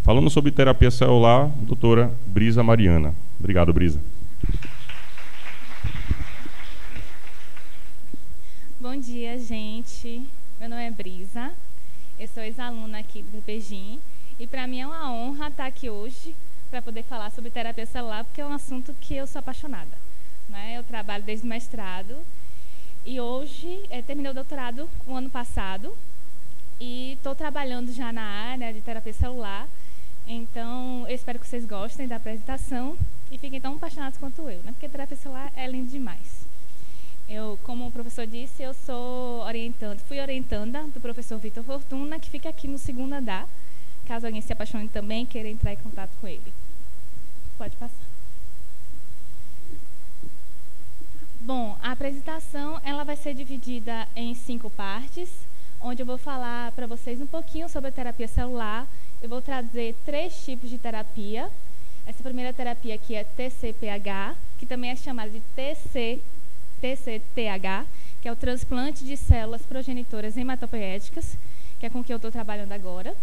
Falando sobre terapia celular, doutora Brisa Mariana. Obrigado, Brisa. Bom dia, gente. Meu nome é Brisa, eu sou ex-aluna aqui do PPGim e para mim é uma honra estar aqui hoje para poder falar sobre terapia celular, porque é um assunto que eu sou apaixonada, né? Eu trabalho desde o mestrado e hoje terminei o doutorado o ano passado e estou trabalhando já na área de terapia celular, então eu espero que vocês gostem da apresentação e fiquem tão apaixonados quanto eu, né? Porque terapia celular é lindo demais. Eu, como o professor disse, eu sou fui orientanda do professor Vitor Fortuna, que fica aqui no segundo andar, caso alguém se apaixone também e queira entrar em contato com ele. Pode passar. Bom, a apresentação ela vai ser dividida em 5 partes, onde eu vou falar para vocês um pouquinho sobre a terapia celular. Eu vou trazer 3 tipos de terapia. Essa primeira terapia aqui é TCPH, que também é chamada de TCTH, que é o transplante de células progenitoras hematopoéticas, que é com que eu estou trabalhando agora.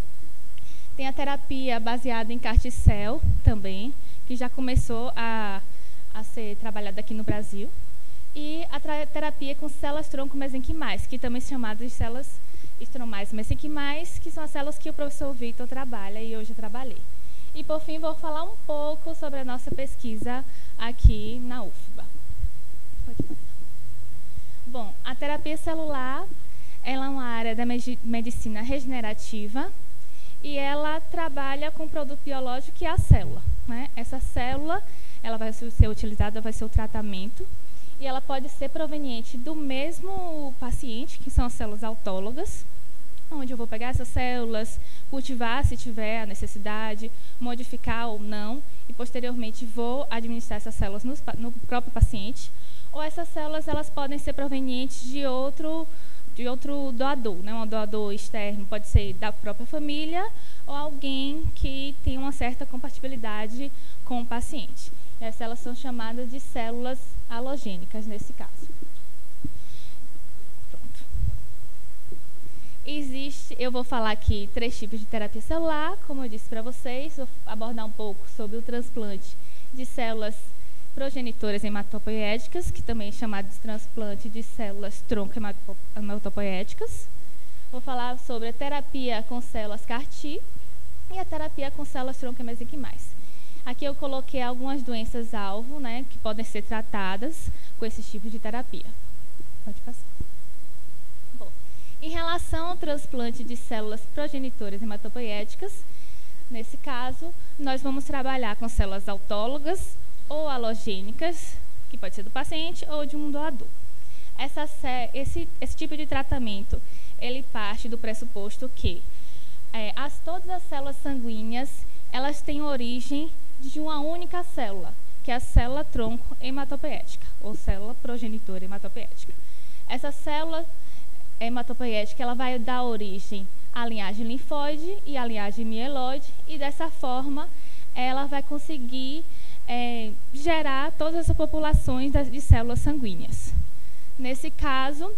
Tem a terapia baseada em CAR-T-cell também, que já começou a ser trabalhada aqui no Brasil. E a terapia com células tronco mesenquimais, que também é chamada de células estromais mesenquimais, que são as células que o professor Vitor trabalha e hoje eu trabalhei. E, por fim, vou falar um pouco sobre a nossa pesquisa aqui na UFBA. Pode passar. Bom, a terapia celular ela é uma área da medicina regenerativa e ela trabalha com o produto biológico que é a célula, né? Essa célula ela vai ser utilizada, vai ser o tratamento e ela pode ser proveniente do mesmo paciente, que são as células autólogas, onde eu vou pegar essas células, cultivar se tiver a necessidade, modificar ou não e posteriormente vou administrar essas células no próprio paciente. Ou essas células elas podem ser provenientes de outro doador, né? Um doador externo, pode ser da própria família ou alguém que tem uma certa compatibilidade com o paciente. E as células são chamadas de células halogênicas nesse caso. Pronto. Eu vou falar aqui 3 tipos de terapia celular, como eu disse para vocês, vou abordar um pouco sobre o transplante de células progenitoras hematopoéticas, que também é chamado de transplante de células tronco hematopoéticas. Vou falar sobre a terapia com células CAR-T e a terapia com células tronco mesenquimais. Aqui eu coloquei algumas doenças-alvo, né, que podem ser tratadas com esses tipos de terapia. Pode passar. Bom, em relação ao transplante de células progenitoras hematopoéticas, nesse caso, nós vamos trabalhar com células autólogas ou halogênicas, que pode ser do paciente ou de um doador. Esse tipo de tratamento, ele parte do pressuposto que todas as células sanguíneas, elas têm origem de uma única célula, que é a célula tronco hematopoética, ou célula progenitora hematopoética. Essa célula hematopoética, ela vai dar origem à linhagem linfóide e à linhagem mieloide, e dessa forma, ela vai conseguir gerar todas essas populações de células sanguíneas. Nesse caso,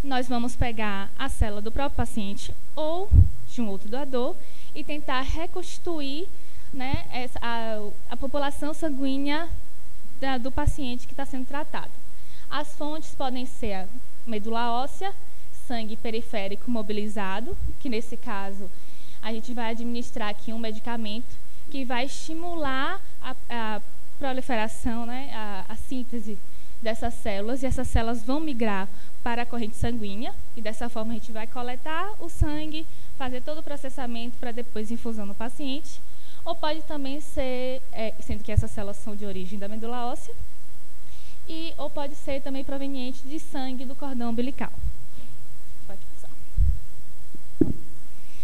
nós vamos pegar a célula do próprio paciente ou de um outro doador e tentar reconstituir, né, a população sanguínea do paciente que está sendo tratado. As fontes podem ser a medula óssea, sangue periférico mobilizado, que nesse caso a gente vai administrar aqui um medicamento que vai estimular a proliferação, né, a síntese dessas células, e essas células vão migrar para a corrente sanguínea, e dessa forma a gente vai coletar o sangue, fazer todo o processamento para depois infusão no paciente, ou pode também ser, sendo que essas células são de origem da medula óssea, ou pode ser também proveniente de sangue do cordão umbilical. Pode passar.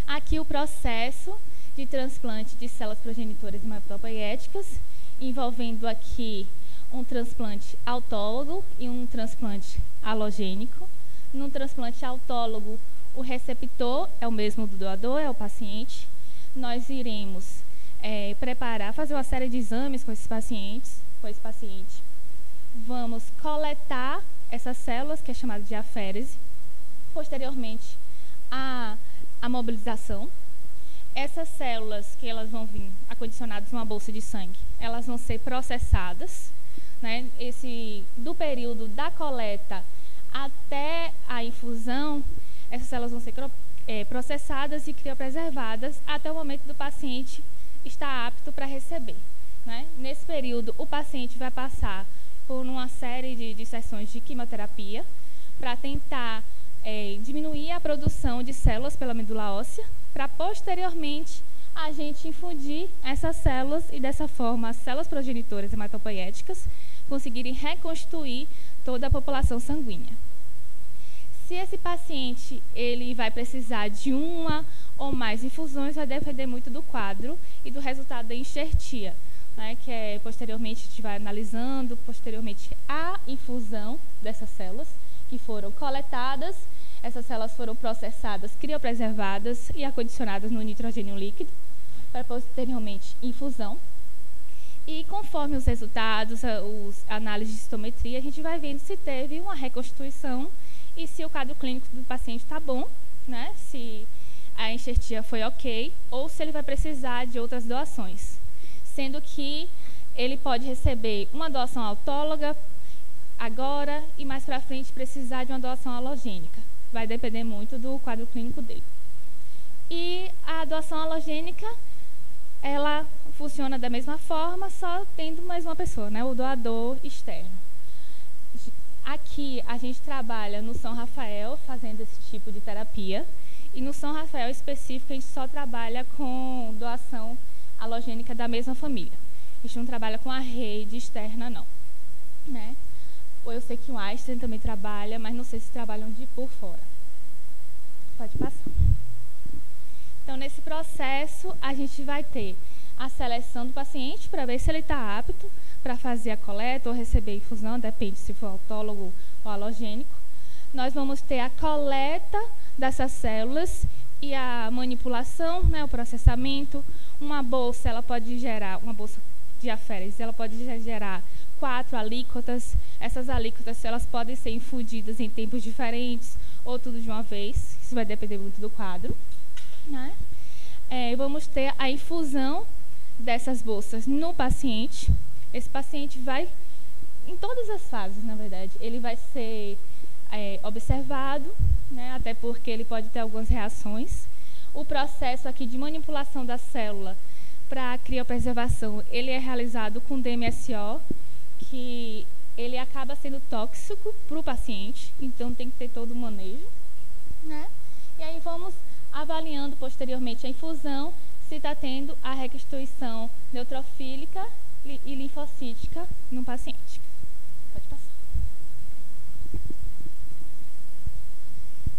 Aqui o processo de transplante de células progenitoras hematopoéticas, envolvendo aqui um transplante autólogo e um transplante halogênico. No transplante autólogo, o receptor é o mesmo do doador, é o paciente. Nós iremos fazer uma série de exames com esse paciente. Vamos coletar essas células, que é chamada de aférese. Posteriormente, a mobilização. Essas células que elas vão vir acondicionadas numa bolsa de sangue, elas vão ser processadas, né? Do período da coleta até a infusão, essas células vão ser processadas e criopreservadas até o momento do paciente estar apto para receber, né? Nesse período, o paciente vai passar por uma série de sessões de quimioterapia para tentar diminuir a produção de células pela medula óssea, para posteriormente a gente infundir essas células e dessa forma as células progenitoras hematopoéticas conseguirem reconstruir toda a população sanguínea. Se esse paciente ele vai precisar de uma ou mais infusões, vai depender muito do quadro e do resultado da enxertia, né, que posteriormente a gente vai analisando posteriormente a infusão dessas células que foram coletadas. Essas células foram processadas, criopreservadas e acondicionadas no nitrogênio líquido para posteriormente infusão. E conforme os resultados, as análises de citometria, a gente vai vendo se teve uma reconstituição e se o quadro clínico do paciente está bom, né? Se a enxertia foi ok ou se ele vai precisar de outras doações. Sendo que ele pode receber uma doação autóloga agora e mais para frente precisar de uma doação halogênica. Vai depender muito do quadro clínico dele. E a doação halogênica, ela funciona da mesma forma, só tendo mais uma pessoa, né? O doador externo. Aqui a gente trabalha no São Rafael fazendo esse tipo de terapia e no São Rafael específico a gente só trabalha com doação halogênica da mesma família. A gente não trabalha com a rede externa, não, né? Eu sei que o Einstein também trabalha, mas não sei se trabalham por fora. Pode passar. Então, nesse processo, a gente vai ter a seleção do paciente para ver se ele está apto para fazer a coleta ou receber infusão, depende se for autólogo ou halogênico. Nós vamos ter a coleta dessas células e a manipulação, né, o processamento. Uma bolsa, ela pode gerar, uma bolsa de aférese, ela pode gerar 4 alíquotas. Essas alíquotas elas podem ser infundidas em tempos diferentes ou tudo de uma vez. Isso vai depender muito do quadro, né? Vamos ter a infusão dessas bolsas no paciente. Esse paciente vai, em todas as fases, na verdade, ele vai ser observado, né? Até porque ele pode ter algumas reações. O processo aqui de manipulação da célula para a criopreservação, ele é realizado com DMSO, que ele acaba sendo tóxico para o paciente, então tem que ter todo o manejo, né? E aí vamos avaliando posteriormente a infusão, se está tendo a reconstituição neutrofílica e linfocítica no paciente. Pode passar.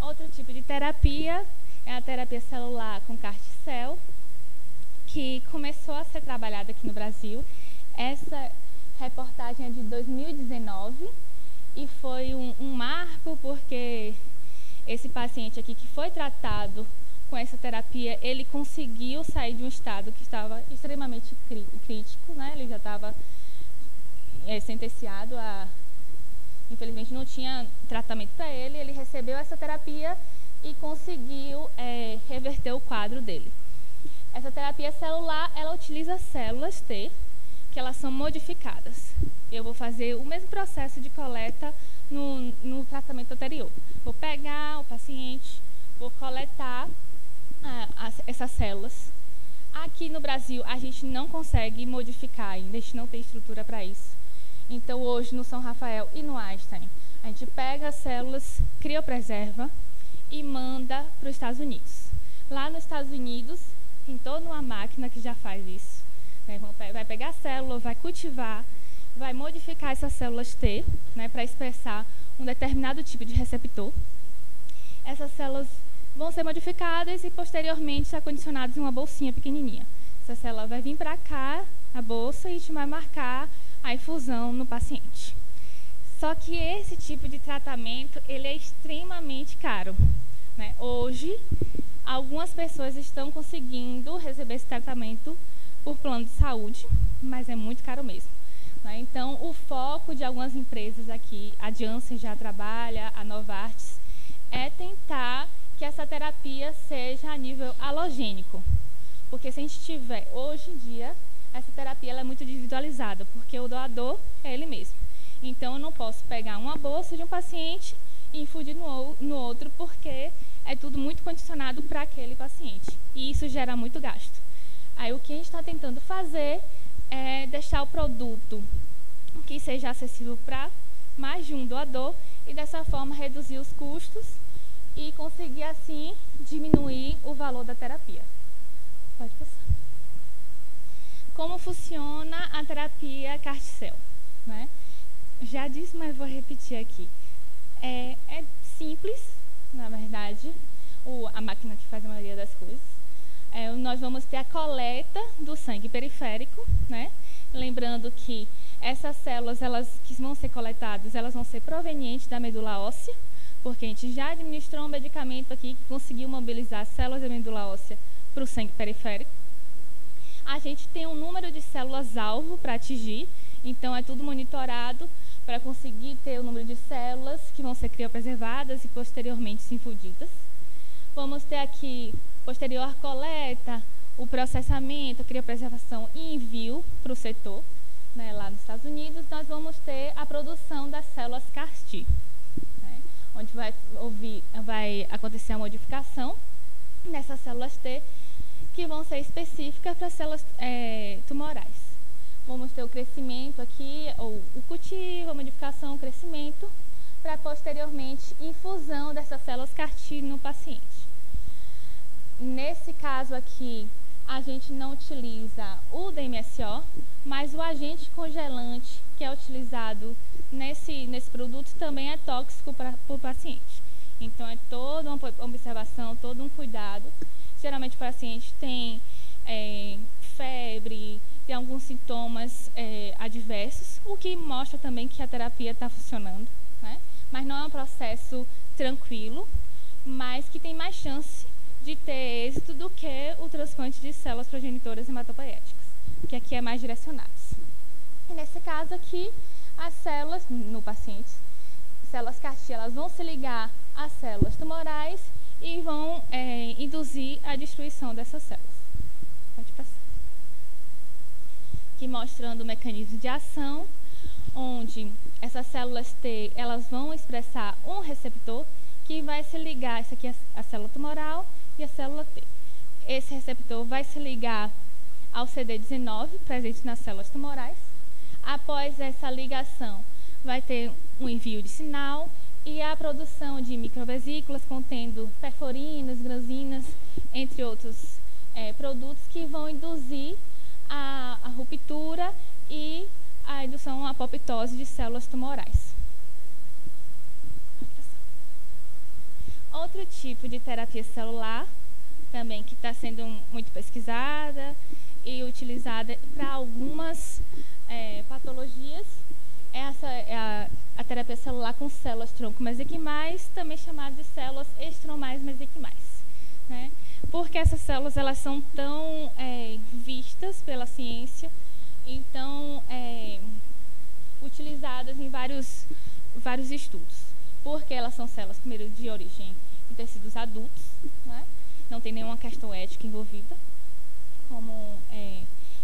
Outro tipo de terapia é a terapia celular com CAR-T-cell, que começou a ser trabalhada aqui no Brasil. Essa reportagem é de 2019 e foi um marco porque esse paciente aqui que foi tratado com essa terapia, ele conseguiu sair de um estado que estava extremamente crítico, né? Ele já estava sentenciado a... Infelizmente não tinha tratamento para ele, ele recebeu essa terapia e conseguiu reverter o quadro dele. Essa terapia celular, ela utiliza células T, que elas são modificadas. Eu vou fazer o mesmo processo de coleta no tratamento anterior. Vou pegar o paciente, vou coletar essas células. Aqui no Brasil, a gente não consegue modificar ainda, a gente não tem estrutura para isso. Então, hoje, no São Rafael e no Einstein, a gente pega as células, criopreserva e manda para os Estados Unidos. Lá nos Estados Unidos, tem toda uma máquina que já faz isso. Né? Vai pegar a célula, vai cultivar, vai modificar essas células T, né, para expressar um determinado tipo de receptor. Essas células vão ser modificadas e posteriormente acondicionadas em uma bolsinha pequenininha. Essa célula vai vir para cá, a bolsa, e a gente vai marcar a infusão no paciente. Só que esse tipo de tratamento, ele é extremamente caro, né? Hoje, algumas pessoas estão conseguindo receber esse tratamento por plano de saúde, mas é muito caro mesmo, né? Então, o foco de algumas empresas aqui, a Janssen já trabalha, a Novartis, é tentar que essa terapia seja a nível halogênico. Porque se a gente tiver, hoje em dia, essa terapia ela é muito individualizada, porque o doador é ele mesmo. Então, eu não posso pegar uma bolsa de um paciente e infundir no outro, porque é tudo muito condicionado para aquele paciente. E isso gera muito gasto. Aí, o que a gente está tentando fazer é deixar o produto que seja acessível para mais de um doador e, dessa forma, reduzir os custos e conseguir, assim, diminuir o valor da terapia. Pode passar. Como funciona a terapia CARTICEL, né? Já disse, mas vou repetir aqui. É simples, na verdade, a máquina que faz a maioria das coisas. Nós vamos ter a coleta do sangue periférico, né? Lembrando que essas células que vão ser coletadas, elas vão ser provenientes da medula óssea, porque a gente já administrou um medicamento aqui que conseguiu mobilizar as células da medula óssea para o sangue periférico. A gente tem um número de células-alvo para atingir, então é tudo monitorado para conseguir ter o número de células que vão ser criopreservadas e posteriormente infundidas. Vamos ter aqui, posterior coleta, o processamento, a criopreservação e envio para o setor, né, lá nos Estados Unidos. Nós vamos ter a produção das células CAR-T, né, onde vai acontecer a modificação nessas células T, que vão ser específicas para células tumorais. Vamos ter o crescimento aqui, ou o cultivo, a modificação, o crescimento, para posteriormente infusão dessas células CAR-T no paciente. Nesse caso aqui, a gente não utiliza o DMSO, mas o agente congelante que é utilizado nesse produto também é tóxico para o paciente. Então, é toda uma observação, todo um cuidado. Geralmente o paciente tem febre, tem alguns sintomas adversos, o que mostra também que a terapia está funcionando, né? Mas não é um processo tranquilo, mas que tem mais chance de ter êxito do que o transplante de células progenitoras hematopoéticas, que aqui é mais direcionado. E nesse caso aqui, as células, no paciente, células CAR-T, elas vão se ligar às células tumorais e vão induzir a destruição dessas células. Pode passar. Aqui mostrando o mecanismo de ação, onde essas células T, elas vão expressar um receptor que vai se ligar, essa aqui é a célula tumoral e a célula T. Esse receptor vai se ligar ao CD19, presente nas células tumorais. Após essa ligação, vai ter um envio de sinal e a produção de microvesículas contendo perforinas, granzinas, entre outros produtos que vão induzir a ruptura e a indução à apoptose de células tumorais. Outro tipo de terapia celular, também que está sendo muito pesquisada e utilizada para algumas patologias, é a terapia celular com células tronco mesenquimais, também chamada de células estromais mesenquimais, né? Porque essas células elas são tão vistas pela ciência, então utilizadas em vários estudos, porque elas são células, primeiro, de origem de tecidos adultos, né? Não tem nenhuma questão ética envolvida,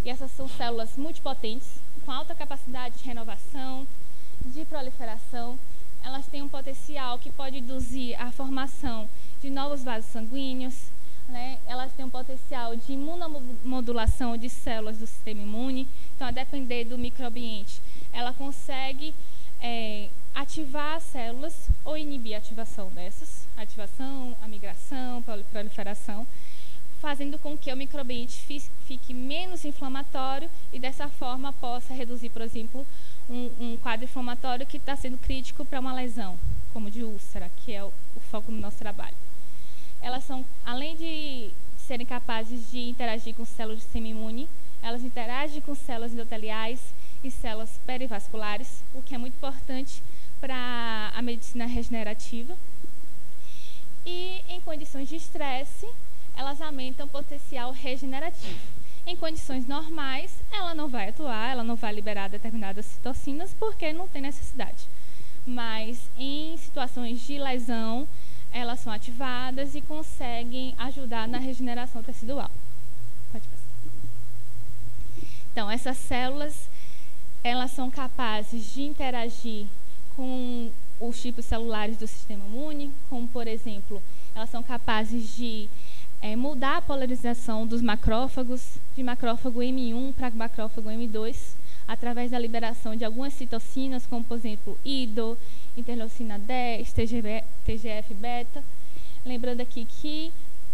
e essas são células multipotentes, com alta capacidade de renovação, de proliferação. Elas têm um potencial que pode induzir a formação de novos vasos sanguíneos, né? Elas têm um potencial de imunomodulação de células do sistema imune. Então, a depender do microambiente, ela consegue ativar as células ou inibir a ativação dessas, a migração, proliferação, fazendo com que o microambiente fique menos inflamatório e, dessa forma, possa reduzir, por exemplo, um quadro inflamatório que está sendo crítico para uma lesão, como de úlcera, que é o foco no nosso trabalho. Elas são, além de serem capazes de interagir com células do sistema imune, elas interagem com células endoteliais e células perivasculares, o que é muito importante para a medicina regenerativa. E, em condições de estresse, elas aumentam o potencial regenerativo. Em condições normais, ela não vai atuar, ela não vai liberar determinadas citocinas, porque não tem necessidade. Mas, em situações de lesão, elas são ativadas e conseguem ajudar na regeneração tecidual. Pode Então, essas células, elas são capazes de interagir com os tipos celulares do sistema imune, como, por exemplo, elas são capazes de mudar a polarização dos macrófagos, de macrófago M1 para macrófago M2, através da liberação de algumas citocinas, como, por exemplo, IDO, interleucina 10, TGF-beta. Lembrando aqui que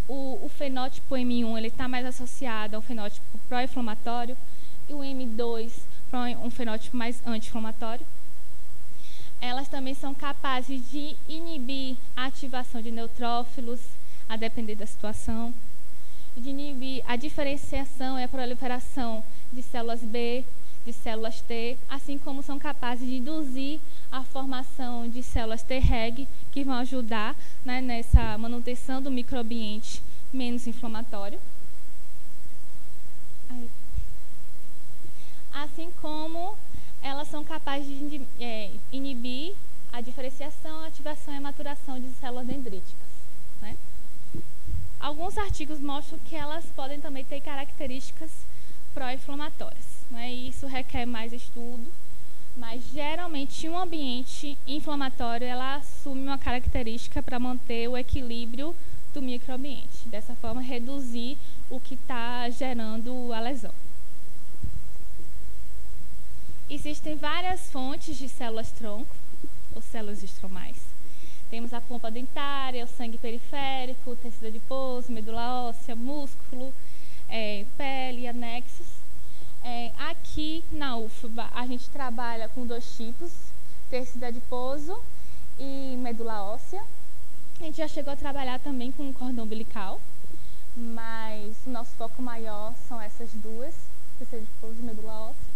o fenótipo M1 está mais associado ao fenótipo pró-inflamatório e o M2 um fenótipo mais anti-inflamatório. Elas também são capazes de inibir a ativação de neutrófilos, a depender da situação, de inibir a diferenciação e a proliferação de células B, de células T, assim como são capazes de induzir a formação de células Treg, que vão ajudar, né, nessa manutenção do microambiente menos inflamatório. Assim como elas são capazes de inibir a diferenciação, ativação e maturação de células dendríticas, né? Alguns artigos mostram que elas podem também ter características pró-inflamatórias, né? E isso requer mais estudo, mas geralmente um ambiente inflamatório ela assume uma característica para manter o equilíbrio do microambiente, dessa forma reduzir o que está gerando a lesão. Existem várias fontes de células-tronco, ou células estromais. Temos a pompa dentária, o sangue periférico, o tecido adiposo, medula óssea, músculo, pele, anexos. Aqui na UFBA a gente trabalha com dois tipos, tecido adiposo e medula óssea. A gente já chegou a trabalhar também com cordão umbilical, mas o nosso foco maior são essas duas, tecido adiposo e medula óssea.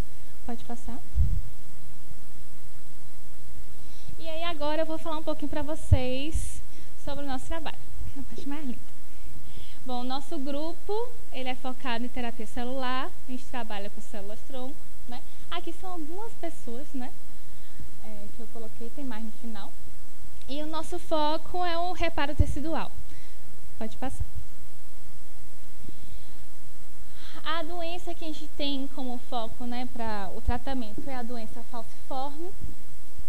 Pode passar. E aí agora eu vou falar um pouquinho para vocês sobre o nosso trabalho, que é a parte mais linda. Bom, o nosso grupo, ele é focado em terapia celular, a gente trabalha com células-tronco, né? Aqui são algumas pessoas, né, que eu coloquei, tem mais no final. E o nosso foco é o reparo tecidual. Pode passar. A doença que a gente tem como foco, né, para o tratamento é a doença falciforme,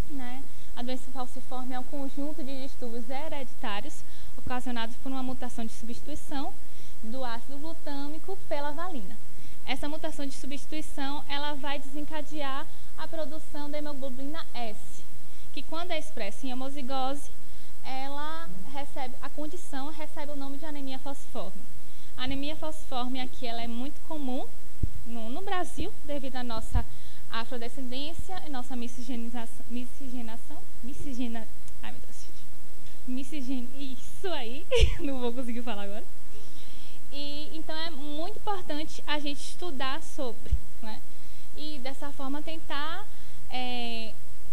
né? A doença falciforme é um conjunto de distúrbios hereditários ocasionados por uma mutação de substituição do ácido glutâmico pela valina. Essa mutação de substituição ela vai desencadear a produção da hemoglobina S, que quando é expressa em homozigose, ela recebe, a condição recebe o nome de anemia falciforme. A anemia falciforme aqui ela é muito comum no Brasil, devido à nossa afrodescendência e nossa isso aí, não vou conseguir falar agora. E então é muito importante a gente estudar sobre, né? E dessa forma tentar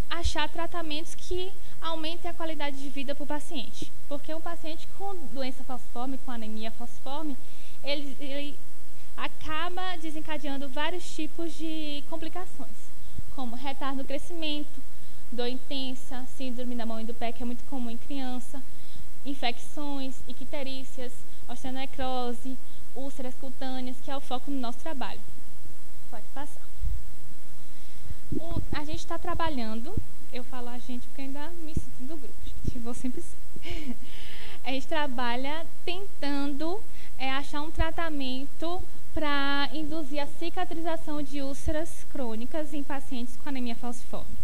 achar tratamentos que aumentem a qualidade de vida para o paciente. Porque um paciente com doença falciforme, com anemia falciforme, ele acaba desencadeando vários tipos de complicações, como retardo no crescimento, dor intensa, síndrome da mão e do pé, que é muito comum em criança, infecções, icterícias, osteonecrose, úlceras cutâneas, que é o foco no nosso trabalho. Pode passar. A gente está trabalhando, eu falo a gente porque ainda me sinto do grupo, gente, vou sempre ser. A gente trabalha tentando achar um tratamento para induzir a cicatrização de úlceras crônicas em pacientes com anemia falciforme.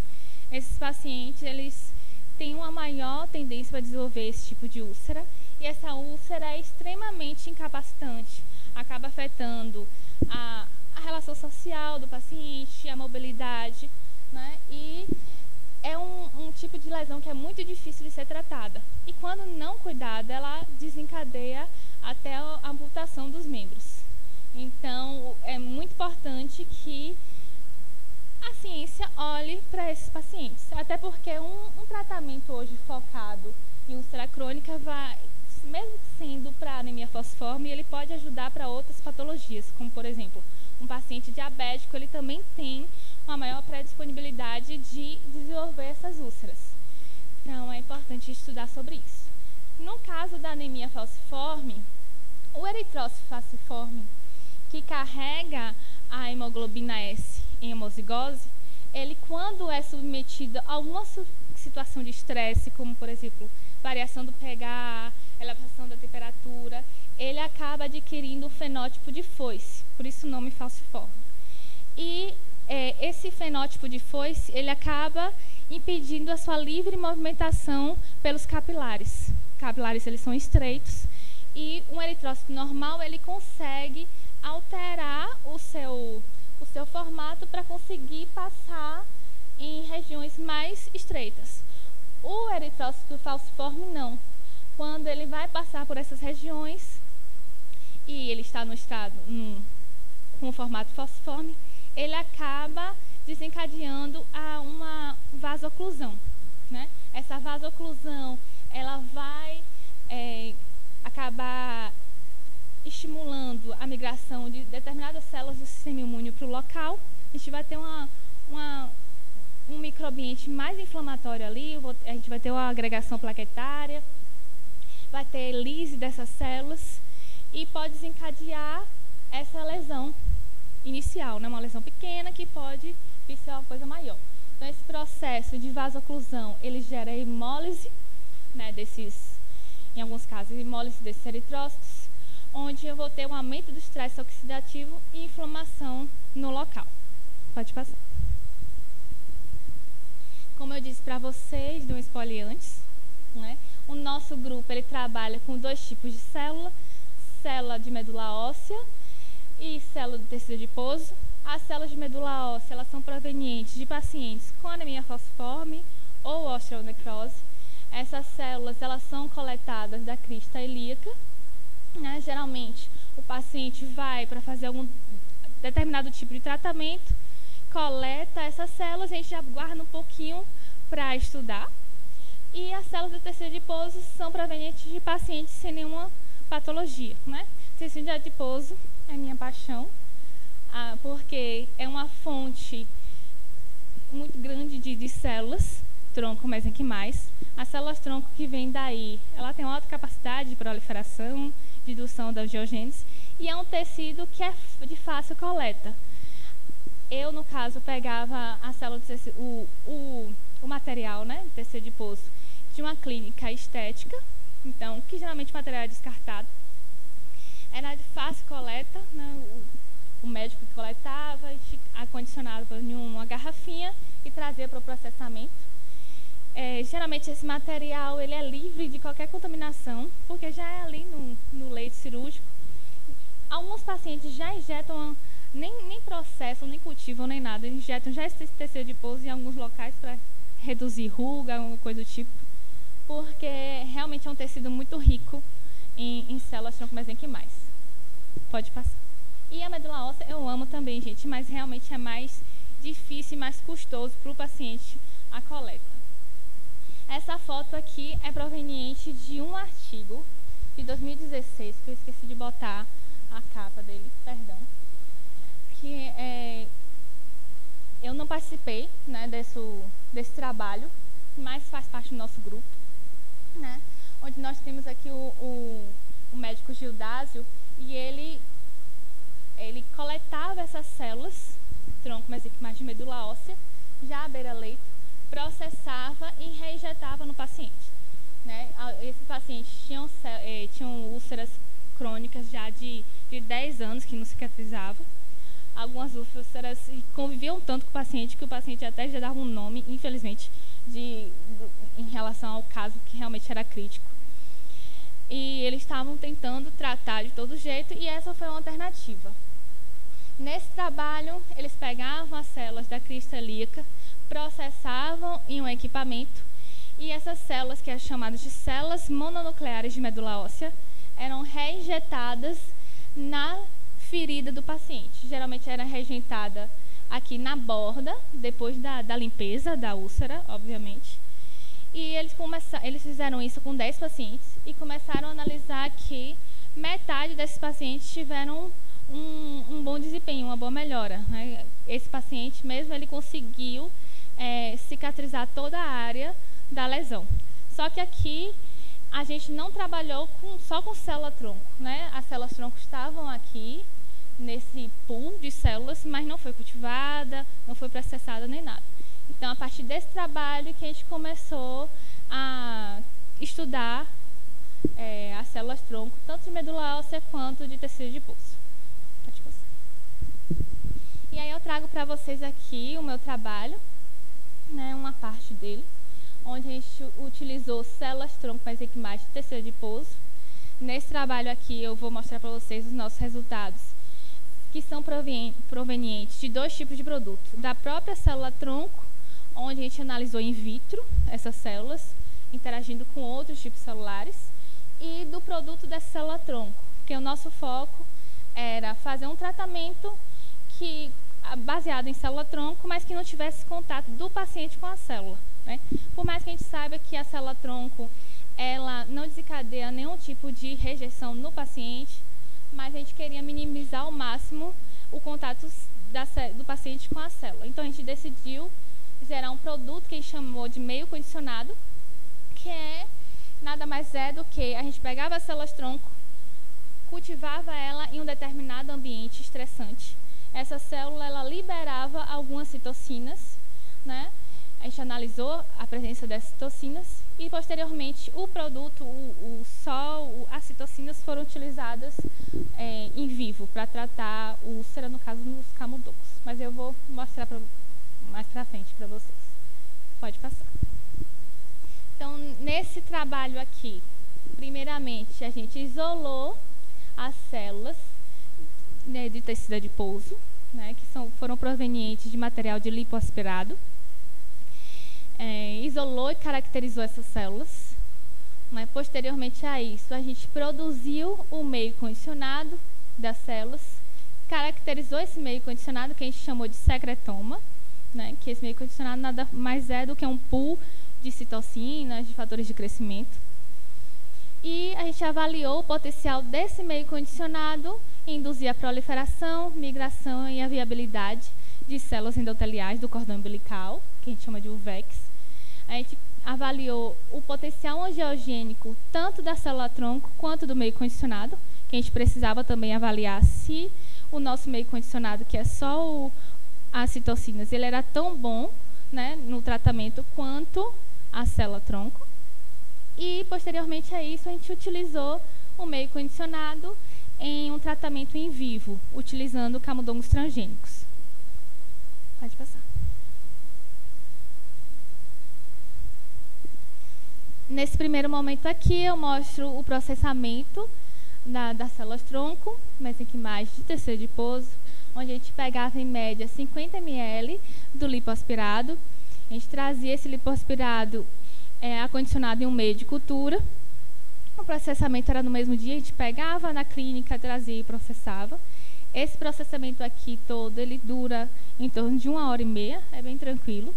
Esses pacientes, eles têm uma maior tendência para desenvolver esse tipo de úlcera, e essa úlcera é extremamente incapacitante, acaba afetando a relação social do paciente, a mobilidade, né? E é um tipo de lesão que é muito difícil de ser tratada. E quando não cuidada, ela desencadeia até a amputação dos membros. Então, é muito importante que a ciência olhe para esses pacientes. Até porque um tratamento hoje focado em úlcera crônica vai, mesmo sendo para anemia falciforme, ele pode ajudar para outras patologias, como, por exemplo, um paciente diabético, ele também tem uma maior predisponibilidade de desenvolver essas úlceras. Então, é importante estudar sobre isso. No caso da anemia falciforme, o eritrócito falciforme, que carrega a hemoglobina S em homozigose, ele, quando é submetido a alguma situação de estresse, como, por exemplo, variação do pH, elevação da temperatura, ele acaba adquirindo o fenótipo de foice, por isso o nome falciforme. E esse fenótipo de foice, ele acaba impedindo a sua livre movimentação pelos capilares. Os capilares, eles são estreitos, e um eritrócito normal, ele consegue alterar o seu formato para conseguir passar em regiões mais estreitas. O eritrócito falciforme não. Quando ele vai passar por essas regiões e ele está no estado com o formato falciforme, ele acaba desencadeando a uma vasoclusão, né? Essa vasoclusão, ela vai acabar estimulando a migração de determinadas células do sistema imune para o local. A gente vai ter um microambiente mais inflamatório ali, a gente vai ter uma agregação plaquetária, vai ter lise dessas células e pode desencadear essa lesão inicial, né? Uma lesão pequena que pode vir ser uma coisa maior. Então, esse processo de vasoclusão, ele gera hemólise, né, em alguns casos, hemólise desses eritrócitos, onde eu vou ter um aumento do estresse oxidativo e inflamação no local. Pode passar. Como eu disse para vocês, de um spoiler antes, né, o nosso grupo, ele trabalha com 2 tipos de célula, célula de medula óssea e célula do tecido adiposo. As células de medula óssea, elas são provenientes de pacientes com anemia falciforme ou osteonecrose. Essas células, elas são coletadas da crista ilíaca, né? Geralmente, o paciente vai para fazer algum determinado tipo de tratamento, coleta essas células, a gente já guarda um pouquinho para estudar. E as células do tecido adiposo são provenientes de pacientes sem nenhuma patologia, né? Tecido adiposo é minha paixão, porque é uma fonte muito grande de células tronco mesenquimais. As células tronco que vêm daí, ela tem uma alta capacidade de proliferação, de indução da angiogênese, e é um tecido que é de fácil coleta. Eu, no caso, pegava a célula do tecido, o material, né, tecido adiposo, de uma clínica estética, então, que geralmente o material é descartado. Era de fácil coleta, né, o médico que coletava, acondicionava em uma garrafinha e trazia para o processamento. Geralmente esse material, ele é livre de qualquer contaminação, porque já é ali no leito cirúrgico. Alguns pacientes já injetam, nem processam, nem cultivam, nem nada, injetam já esse tecido adiposo em alguns locais para reduzir ruga, alguma coisa do tipo, porque realmente é um tecido muito rico em células tronco-mesenquimais. Pode passar. E a medula óssea eu amo também, gente, mas realmente é mais difícil e mais custoso para o paciente a coleta. Essa foto aqui é proveniente de um artigo de 2016, que eu esqueci de botar a capa dele, perdão. Eu não participei, né, desse trabalho, mas faz parte do nosso grupo, né, onde nós temos aqui o médico Gildásio, e ele coletava essas células, tronco mesenquimais de medula óssea, já à beira-leito, processava e reinjetava no paciente, né? Esses pacientes tinham úlceras crônicas já de 10 anos que não cicatrizavam. Algumas úlceras conviviam tanto com o paciente que o paciente até já dava um nome, infelizmente, em relação ao caso que realmente era crítico. E eles estavam tentando tratar de todo jeito, e essa foi uma alternativa. Nesse trabalho, eles pegavam as células da crista ilíaca, processavam em um equipamento, e essas células, que eram chamadas de células mononucleares de medula óssea, eram reinjetadas na ferida do paciente. Geralmente era reinjetada aqui na borda, depois da limpeza da úlcera, obviamente. E eles fizeram isso com 10 pacientes e começaram a analisar que metade desses pacientes tiveram um bom desempenho, uma boa melhora, né? Esse paciente mesmo, ele conseguiu cicatrizar toda a área da lesão. Só que aqui a gente não trabalhou só com célula-tronco, né? As células-tronco estavam aqui nesse pool de células, mas não foi cultivada, não foi processada nem nada. Então, a partir desse trabalho que a gente começou a estudar as células-tronco, tanto de medula óssea quanto de tecido adiposo. Pode passar. E aí eu trago para vocês aqui o meu trabalho, né, uma parte dele, onde a gente utilizou células-tronco mesenquimais de tecido adiposo. Nesse trabalho aqui eu vou mostrar para vocês os nossos resultados, que são provenientes de 2 tipos de produto. Da própria célula-tronco, onde a gente analisou in vitro essas células, interagindo com outros tipos celulares, e do produto dessa célula-tronco, porque o nosso foco era fazer um tratamento baseado em célula-tronco, mas que não tivesse contato do paciente com a célula, né? Por mais que a gente saiba que a célula-tronco ela não desencadeia nenhum tipo de rejeição no paciente, mas a gente queria minimizar ao máximo o contato do paciente com a célula. Então, a gente decidiu gerar um produto que a gente chamou de meio condicionado, que nada mais é do que a gente pegava as células-tronco, cultivava ela em um determinado ambiente estressante. Essa célula ela liberava algumas citocinas, né? A gente analisou a presença dessas citocinas e, posteriormente, o produto, as citocinas foram utilizadas em vivo para tratar úlcera, no caso, nos camundongos. Mas eu vou mostrar mais para frente para vocês. Pode passar. Então, nesse trabalho aqui, primeiramente, a gente isolou as células, né, de tecido adiposo, né, que foram provenientes de material de lipoaspirado. Isolou e caracterizou essas células. Mas, posteriormente a isso, a gente produziu o meio condicionado das células, caracterizou esse meio condicionado, que a gente chamou de secretoma, né, que esse meio condicionado nada mais é do que um pool de citocinas, de fatores de crescimento. E a gente avaliou o potencial desse meio condicionado em induzir a proliferação, migração e a viabilidade de células endoteliais do cordão umbilical, que a gente chama de UVEX. A gente avaliou o potencial angiogênico tanto da célula-tronco quanto do meio condicionado, que a gente precisava também avaliar se o nosso meio condicionado, que é só as citocinas, ele era tão bom, né, no tratamento quanto a célula-tronco. E, posteriormente a isso, a gente utilizou o meio condicionado em um tratamento em vivo, utilizando camundongos transgênicos. Pode passar. Nesse primeiro momento aqui, eu mostro o processamento das células-tronco, mesenquimais de tecido adiposo, onde a gente pegava, em média, 50 ml do lipoaspirado. A gente trazia esse lipoaspirado acondicionado em um meio de cultura. O processamento era no mesmo dia, a gente pegava na clínica, trazia e processava. Esse processamento aqui todo, ele dura em torno de 1h30, é bem tranquilo.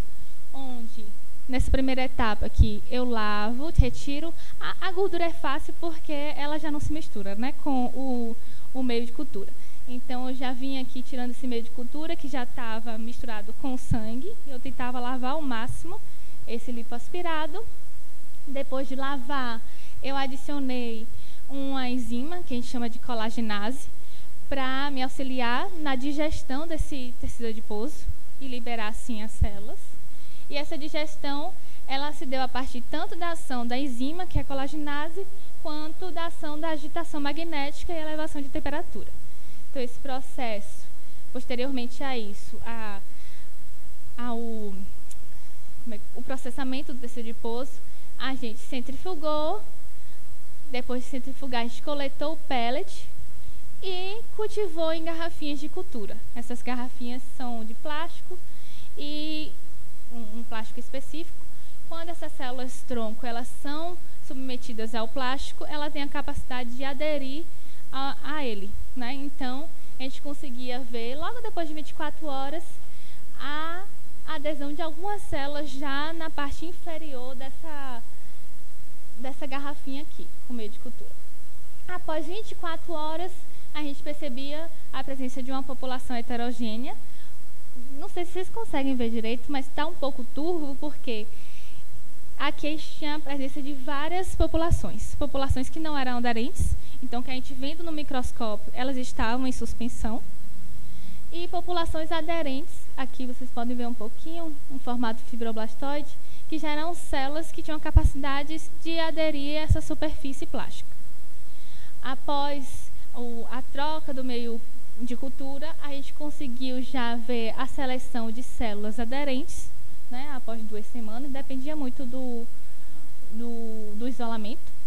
Onde, nessa primeira etapa aqui, eu lavo, retiro. A gordura é fácil porque ela já não se mistura, né, com o meio de cultura. Então, eu já vinha aqui tirando esse meio de cultura, que já estava misturado com o sangue. Eu tentava lavar ao máximo esse lipoaspirado. Depois de lavar, eu adicionei uma enzima, que a gente chama de colagenase, para me auxiliar na digestão desse tecido adiposo e liberar, assim, as células. E essa digestão, ela se deu a partir tanto da ação da enzima, que é a colagenase, quanto da ação da agitação magnética e elevação de temperatura. Então, esse processo, posteriormente a isso, o processamento do tecido adiposo, a gente centrifugou. Depois de centrifugar, a gente coletou o pellet e cultivou em garrafinhas de cultura. Essas garrafinhas são de plástico e um plástico específico. Quando essas células-tronco elas são submetidas ao plástico, ela tem a capacidade de aderir a ele, né? Então, a gente conseguia ver, logo depois de 24 horas, a adesão de algumas células já na parte inferior dessa garrafinha aqui, com meio de cultura. Após 24 horas, a gente percebia a presença de uma população heterogênea. Não sei se vocês conseguem ver direito, mas está um pouco turvo, porque aqui a gente tinha a presença de várias populações que não eram aderentes Então, que a gente vendo no microscópio, elas estavam em suspensão. E populações aderentes, aqui vocês podem ver um pouquinho, um formato fibroblastoide, que já eram células que tinham capacidade de aderir a essa superfície plástica. Após a troca do meio de cultura, a gente conseguiu já ver a seleção de células aderentes, né, após 2 semanas, dependia muito do isolamento.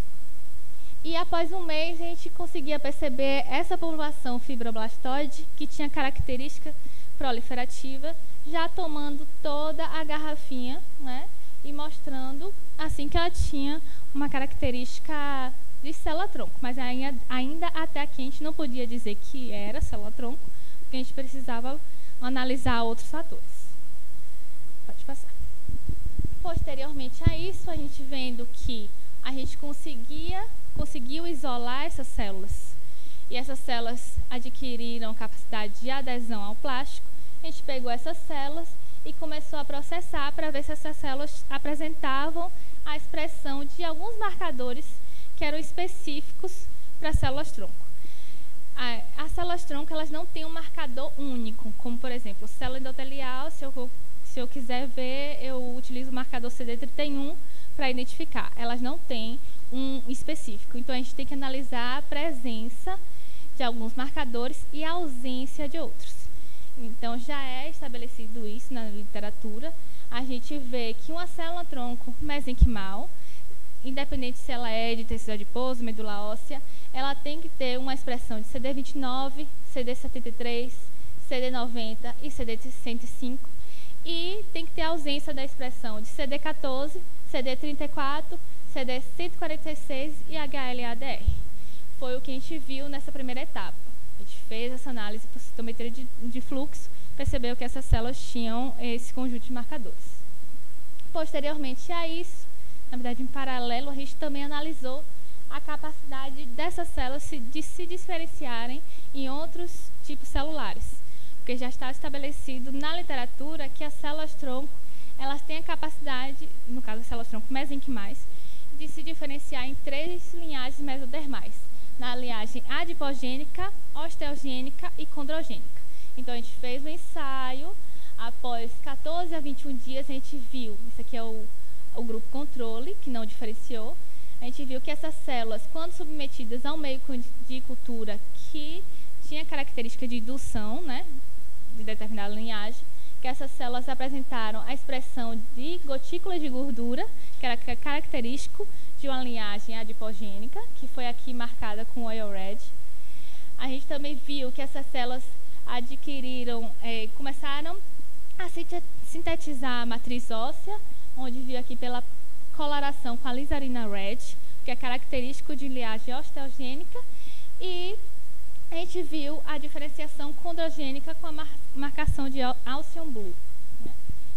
E após 1 mês, a gente conseguia perceber essa população fibroblastoide, que tinha característica proliferativa, já tomando toda a garrafinha, né, e mostrando assim que ela tinha uma característica de célula-tronco. Mas ainda até aqui a gente não podia dizer que era célula-tronco, porque a gente precisava analisar outros fatores. Pode passar. Posteriormente a isso, a gente vendo que a gente conseguiu isolar essas células, e essas células adquiriram capacidade de adesão ao plástico, a gente pegou essas células e começou a processar para ver se essas células apresentavam a expressão de alguns marcadores que eram específicos para células-tronco. As células-tronco, elas não têm um marcador único, como, por exemplo, célula endotelial, se eu quiser ver, eu utilizo o marcador CD31 para identificar. Elas não têm um específico. Então, a gente tem que analisar a presença de alguns marcadores e a ausência de outros. Então, já é estabelecido isso na literatura. A gente vê que uma célula-tronco mesenquimal, independente se ela é de tecido adiposo, medula óssea, ela tem que ter uma expressão de CD29, CD73, CD90 e CD105. E tem que ter ausência da expressão de CD14, CD34, CD146 e HLA-DR. Foi o que a gente viu nessa primeira etapa. A gente fez essa análise por citometria de fluxo, percebeu que essas células tinham esse conjunto de marcadores. Posteriormente a isso, na verdade, em paralelo, a gente também analisou a capacidade dessas células de se diferenciarem em outros tipos celulares. Porque já está estabelecido na literatura que as células-tronco, elas têm a capacidade, no caso das células-tronco mesenquimais, de se diferenciar em 3 linhagens mesodermais, na linhagem adipogênica, osteogênica e condrogênica. Então, a gente fez um ensaio, após 14 a 21 dias, a gente viu, isso aqui é o grupo controle, que não diferenciou, a gente viu que essas células, quando submetidas a um meio de cultura que tinha característica de indução, né, de determinada linhagem, que essas células apresentaram a expressão de gotículas de gordura, que era característico de uma linhagem adipogênica, que foi aqui marcada com oil red. A gente também viu que essas células começaram a sintetizar a matriz óssea, onde viu aqui pela coloração com a lisarina red, que é característico de linhagem osteogênica, e a gente viu a diferenciação condrogênica com a marcação de Alcium Blue. Né?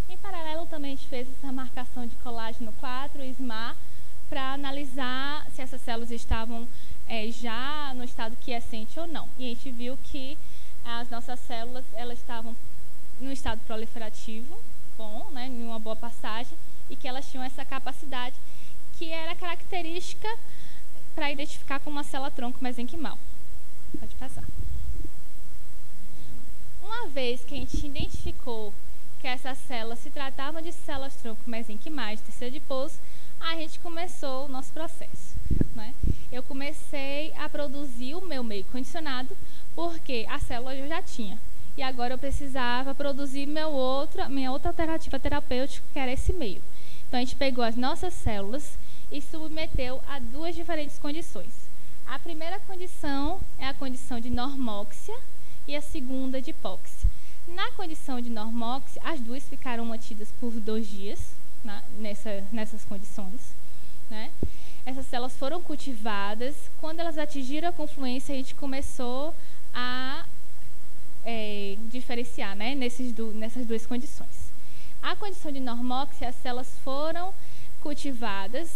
Em paralelo, também a gente fez essa marcação de colágeno 4 e SMAR para analisar se essas células estavam já no estado quiescente ou não. E a gente viu que as nossas células elas estavam no estado proliferativo, bom, né, em uma boa passagem, e que elas tinham essa capacidade que era característica para identificar como uma célula-tronco mesenquimal. Pode passar. Uma vez que a gente identificou que essas células se tratavam de células-tronco mesenquimais de tecido adiposo, a gente começou o nosso processo. Né? Eu comecei a produzir o meu meio condicionado, porque a célula eu já tinha. E agora eu precisava produzir minha outra alternativa terapêutica, que era esse meio. Então, a gente pegou as nossas células e submeteu a 2 diferentes condições. A primeira condição é a condição de normóxia e a segunda de hipóxia. Na condição de normóxia, as 2 ficaram mantidas por 2 dias, nessas condições. Né? Essas células foram cultivadas. Quando elas atingiram a confluência, a gente começou a diferenciar, né, nessas 2 condições. A condição de normóxia, as células foram cultivadas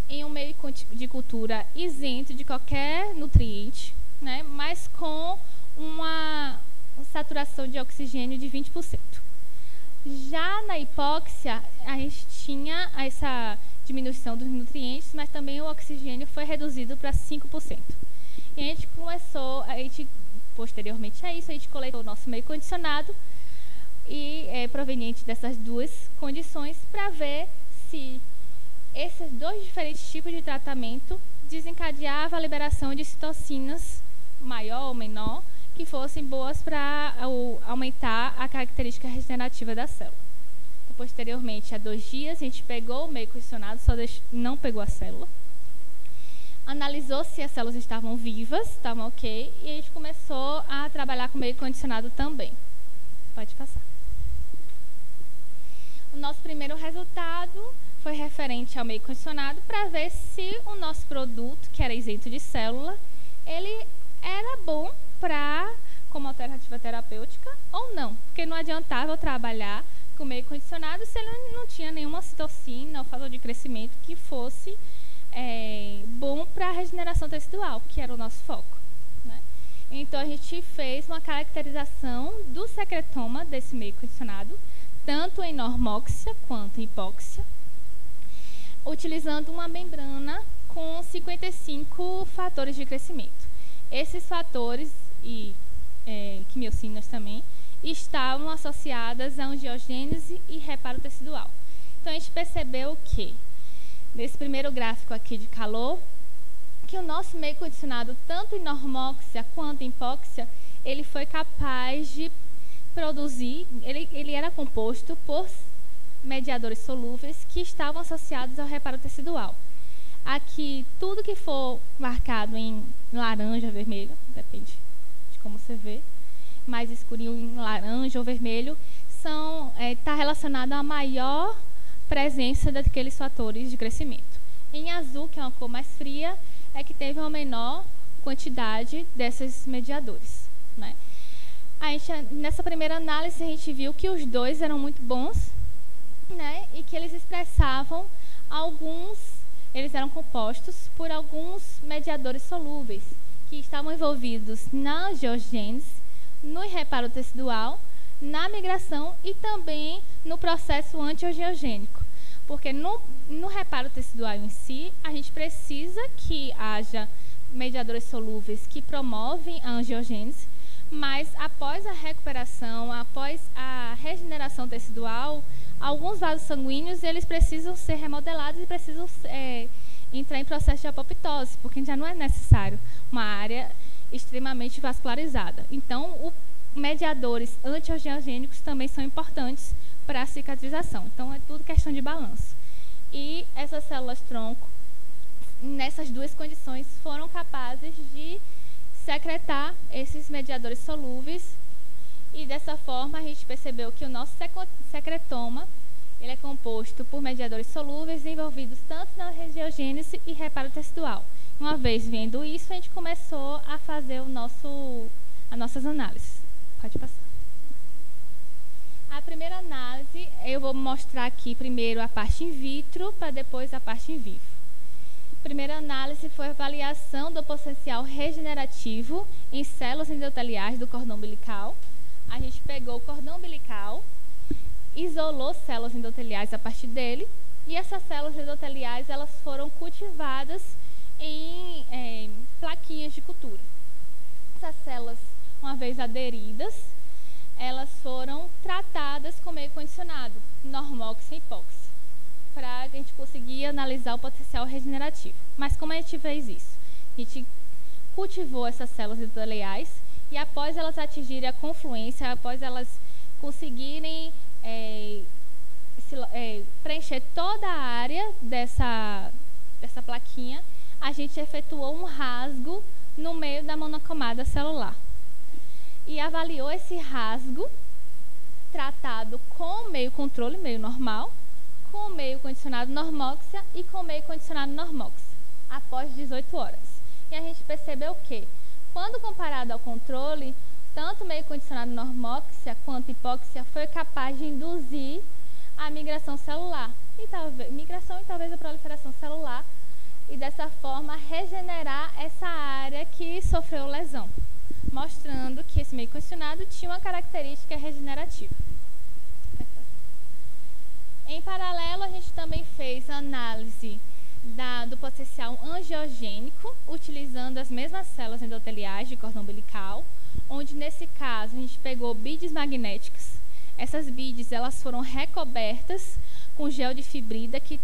em um meio de cultura isento de qualquer nutriente, né, mas com uma saturação de oxigênio de 20%. Já na hipóxia, a gente tinha essa diminuição dos nutrientes, mas também o oxigênio foi reduzido para 5%. E a gente começou, posteriormente a isso, a gente coletou o nosso meio condicionado e proveniente dessas duas condições para ver se esses dois diferentes tipos de tratamento desencadeavam a liberação de citocinas maior ou menor, que fossem boas para aumentar a característica regenerativa da célula. Então, posteriormente, há 2 dias, a gente pegou o meio condicionado, não pegou a célula, analisou se as células estavam vivas, estavam ok, e a gente começou a trabalhar com o meio condicionado também. Pode passar. O nosso primeiro resultado foi referente ao meio condicionado para ver se o nosso produto, que era isento de célula, ele era bom como alternativa terapêutica ou não, porque não adiantava eu trabalhar com meio condicionado se ele não tinha nenhuma citocina ou fator de crescimento que fosse bom para a regeneração tecidual, que era o nosso foco, né? Então a gente fez uma caracterização do secretoma desse meio condicionado, tanto em normóxia quanto em hipóxia, utilizando uma membrana com 55 fatores de crescimento. Esses fatores e quimiocinas também estavam associadas a angiogênese e reparo tecidual. Então a gente percebeu que, nesse primeiro gráfico aqui de calor, que o nosso meio condicionado, tanto em normóxia quanto em hipóxia, ele foi capaz de produzir, ele era composto por mediadores solúveis que estavam associados ao reparo tecidual. Aqui, tudo que for marcado em laranja, vermelho, depende de como você vê, mais escurinho em laranja ou vermelho, está relacionado à maior presença daqueles fatores de crescimento. Em azul, que é uma cor mais fria, é que teve uma menor quantidade desses mediadores, né? Nessa primeira análise, a gente viu que os dois eram muito bons, né? E que eles expressavam eles eram compostos por alguns mediadores solúveis que estavam envolvidos na angiogênese, no reparo tecidual, na migração e também no processo anti-angiogênico. Porque no reparo tecidual em si, a gente precisa que haja mediadores solúveis que promovem a angiogênese, mas após a recuperação, após a regeneração tecidual, alguns vasos sanguíneos eles precisam ser remodelados e precisam entrar em processo de apoptose, porque já não é necessário uma área extremamente vascularizada. Então, mediadores anti-angiogênicos também são importantes para a cicatrização. Então, é tudo questão de balanço. E essas células-tronco, nessas duas condições, foram capazes de secretar esses mediadores solúveis e, dessa forma, a gente percebeu que o nosso secretoma ele é composto por mediadores solúveis envolvidos tanto na angiogênese e reparo tecidual. Uma vez vendo isso, a gente começou a fazer as nossas análises. Pode passar. A primeira análise, eu vou mostrar aqui primeiro a parte in vitro, para depois a parte in vivo. A primeira análise foi a avaliação do potencial regenerativo em células endoteliais do cordão umbilical. A gente pegou o cordão umbilical, isolou células endoteliais a partir dele, e essas células endoteliais elas foram cultivadas em plaquinhas de cultura. Essas células, uma vez aderidas, elas foram tratadas com meio condicionado, normóxia e hipóxia, para a gente conseguir analisar o potencial regenerativo. Mas como a gente fez isso? A gente cultivou essas células endoteliais e após elas atingirem a confluência, após elas conseguirem preencher toda a área dessa plaquinha, a gente efetuou um rasgo no meio da monocamada celular e avaliou esse rasgo tratado com meio controle, meio normal, com meio condicionado normóxia e com meio condicionado normóxia, após 18 horas. E a gente percebeu que, quando comparado ao controle, tanto meio condicionado normóxia quanto hipóxia foi capaz de induzir a migração celular, migração e talvez a proliferação celular, e dessa forma regenerar essa área que sofreu lesão, mostrando que esse meio condicionado tinha uma característica regenerativa. Em paralelo, a gente também fez análise do potencial angiogênico, utilizando as mesmas células endoteliais de cordão umbilical, onde nesse caso a gente pegou beads magnéticas. Essas beads elas foram recobertas com gel de fibrina que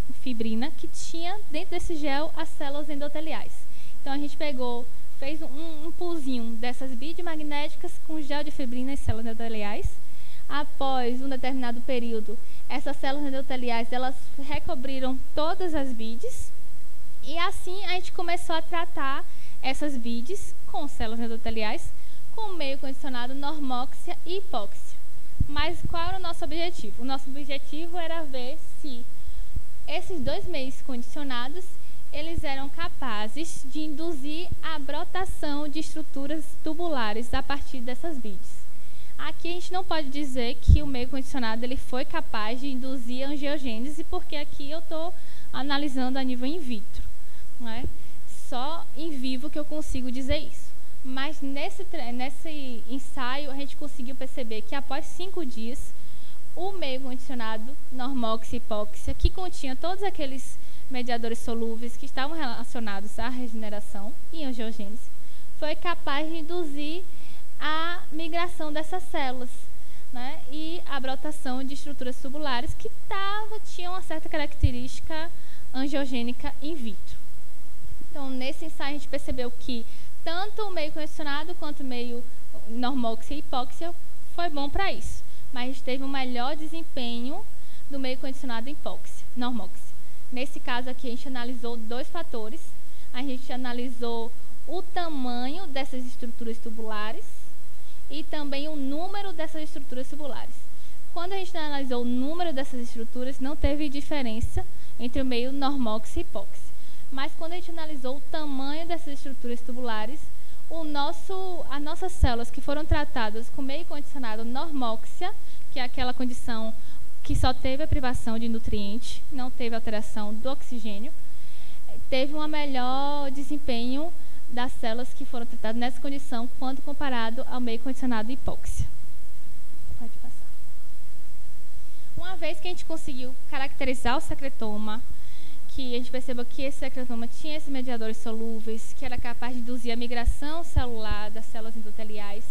tinha dentro desse gel as células endoteliais. Então a gente fez um poolzinho dessas beads magnéticas com gel de fibrina e células endoteliais. Após um determinado período, essas células endoteliais elas recobriram todas as beads e assim a gente começou a tratar essas beads com células endoteliais com meio condicionado normóxia e hipóxia. Mas qual era o nosso objetivo? O nosso objetivo era ver se esses 2 meios condicionados eles eram capazes de induzir a brotação de estruturas tubulares a partir dessas beads. Aqui a gente não pode dizer que o meio condicionado ele foi capaz de induzir a angiogênese, porque aqui eu estou analisando a nível in vitro, não é? Só em vivo que eu consigo dizer isso. Mas nesse ensaio a gente conseguiu perceber que após 5 dias, o meio condicionado normóxia e hipóxia, que continha todos aqueles mediadores solúveis que estavam relacionados à regeneração e angiogênese, foi capaz de induzir a migração dessas células, né, e a brotação de estruturas tubulares que tinham uma certa característica angiogênica in vitro. Então, nesse ensaio, a gente percebeu que tanto o meio condicionado quanto o meio normóxia e hipóxia foi bom para isso, mas a gente teve um melhor desempenho do meio condicionado normóxia. Nesse caso aqui, a gente analisou 2 fatores. A gente analisou o tamanho dessas estruturas tubulares e também o número dessas estruturas tubulares. Quando a gente analisou o número dessas estruturas, não teve diferença entre o meio normóxia e hipóxia. Mas quando a gente analisou o tamanho dessas estruturas tubulares, as nossas células que foram tratadas com meio condicionado normóxia, que é aquela condição que só teve a privação de nutriente, não teve alteração do oxigênio, teve um melhor desempenho das células que foram tratadas nessa condição quando comparado ao meio condicionado hipóxia. Pode passar. Uma vez que a gente conseguiu caracterizar o secretoma, que a gente percebeu que esse secretoma tinha esses mediadores solúveis, que era capaz de induzir a migração celular das células endoteliais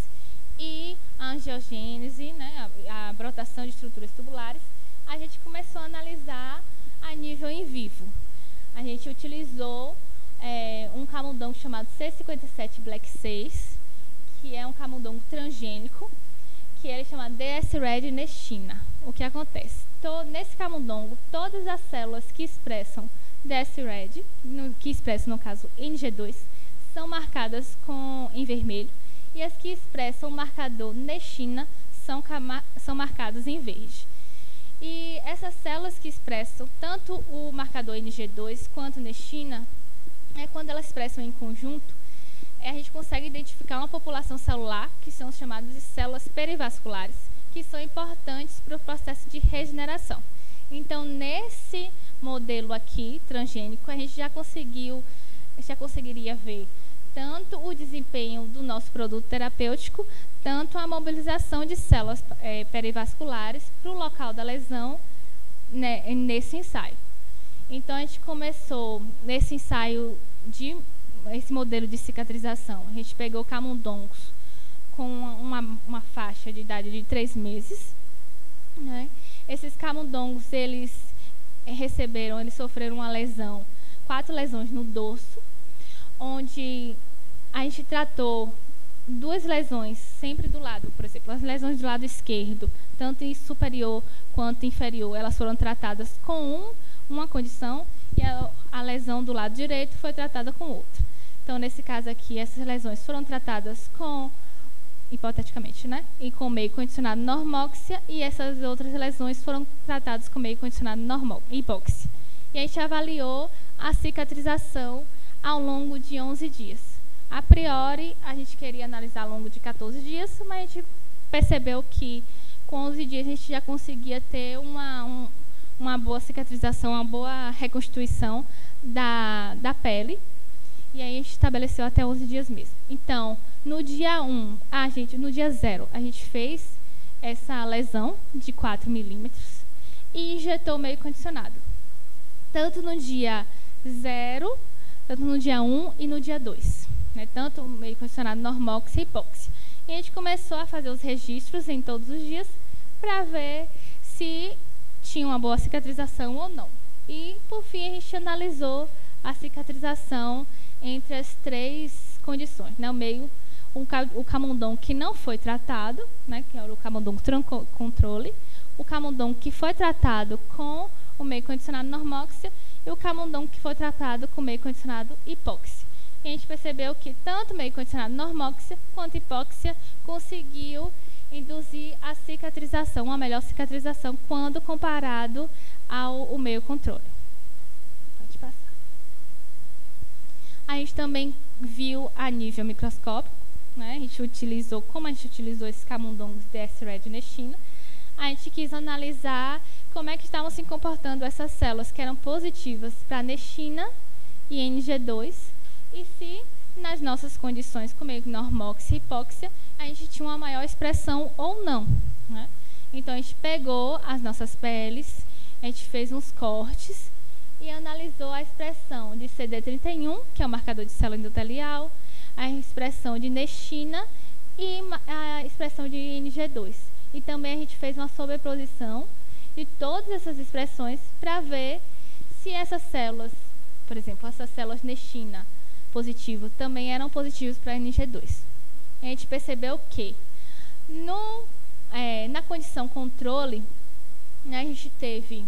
e a angiogênese, né, a brotação de estruturas tubulares, a gente começou a analisar a nível in vivo. A gente utilizou um camundongo chamado C57 Black 6, que é um camundongo transgênico, que ele é chamado DS-Red nestina. O que acontece? Nesse camundongo, todas as células que expressam DS-Red, que expressam, no caso, NG2, são marcadas em vermelho, e as que expressam o marcador nestina são marcadas em verde. E essas células que expressam tanto o marcador NG2 quanto nestina, quando elas expressam em conjunto, a gente consegue identificar uma população celular, que são chamadas de células perivasculares, que são importantes para o processo de regeneração. Então, nesse modelo aqui, transgênico, a gente já conseguiria ver tanto o desempenho do nosso produto terapêutico, tanto a mobilização de células perivasculares para o local da lesão, né, nesse ensaio. Então, a gente começou nesse ensaio esse modelo de cicatrização. A gente pegou camundongos com uma faixa de idade de 3 meses. Né? Esses camundongos, eles sofreram 4 lesões no dorso, onde a gente tratou 2 lesões sempre do lado, por exemplo, as lesões do lado esquerdo, tanto em superior quanto inferior, elas foram tratadas com uma condição e a lesão do lado direito foi tratada com outra. Então, nesse caso aqui, essas lesões foram tratadas hipoteticamente, né? E com meio condicionado normóxia, e essas outras lesões foram tratadas com meio condicionado hipóxia. E a gente avaliou a cicatrização ao longo de 11 dias. A priori, a gente queria analisar ao longo de 14 dias, mas a gente percebeu que com 11 dias a gente já conseguia ter uma boa cicatrização, uma boa reconstituição da pele. E aí a gente estabeleceu até 11 dias mesmo. Então, no dia 0, a gente fez essa lesão de 4 milímetros e injetou meio condicionado. Tanto no dia 0, tanto no dia 1 e no dia 2. Né? Tanto o meio condicionado normóxia e hipóxia. E a gente começou a fazer os registros em todos os dias para ver se tinha uma boa cicatrização ou não. E, por fim, a gente analisou a cicatrização entre as 3 condições. Né? O camundongo que não foi tratado, né? Que é o camundongo controle, o camundongo que foi tratado com o meio condicionado normóxia e o camundongo que foi tratado com o meio condicionado hipóxia. E a gente percebeu que tanto o meio condicionado normóxia quanto hipóxia conseguiu induzir a cicatrização, uma melhor cicatrização, quando comparado ao meio controle. Pode passar. A gente também viu a nível microscópico, né? A gente utilizou, como a gente utilizou esses camundongos DS Red Nechina, a gente quis analisar como é que estavam se comportando essas células que eram positivas para Nechina e NG2, e se nas nossas condições com meio normóxia e hipóxia a gente tinha uma maior expressão ou não. Né? Então a gente pegou as nossas peles, a gente fez uns cortes e analisou a expressão de CD31, que é o marcador de célula endotelial, a expressão de Nechina e a expressão de NG2. E também a gente fez uma sobreposição de todas essas expressões para ver se essas células, por exemplo, essas células Nechina positivo também eram positivos para NG2. A gente percebeu que na condição controle, né, a gente teve,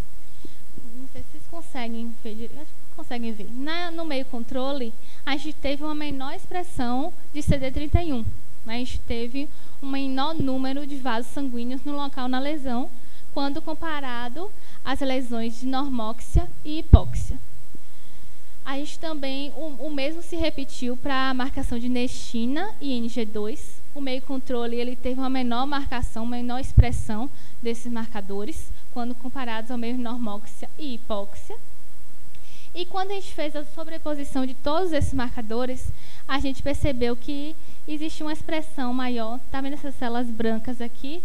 não sei se vocês conseguem ver, acho que conseguem ver, no meio controle, a gente teve uma menor expressão de CD31. Né, a gente teve um menor número de vasos sanguíneos no local na lesão, quando comparado às lesões de normóxia e hipóxia. A gente também, o mesmo se repetiu para a marcação de Nechina e NG2. O meio controle ele teve uma menor marcação, menor expressão desses marcadores, quando comparados ao meio normóxia e hipóxia. E quando a gente fez a sobreposição de todos esses marcadores, a gente percebeu que existe uma expressão maior. Está vendo essas células brancas aqui?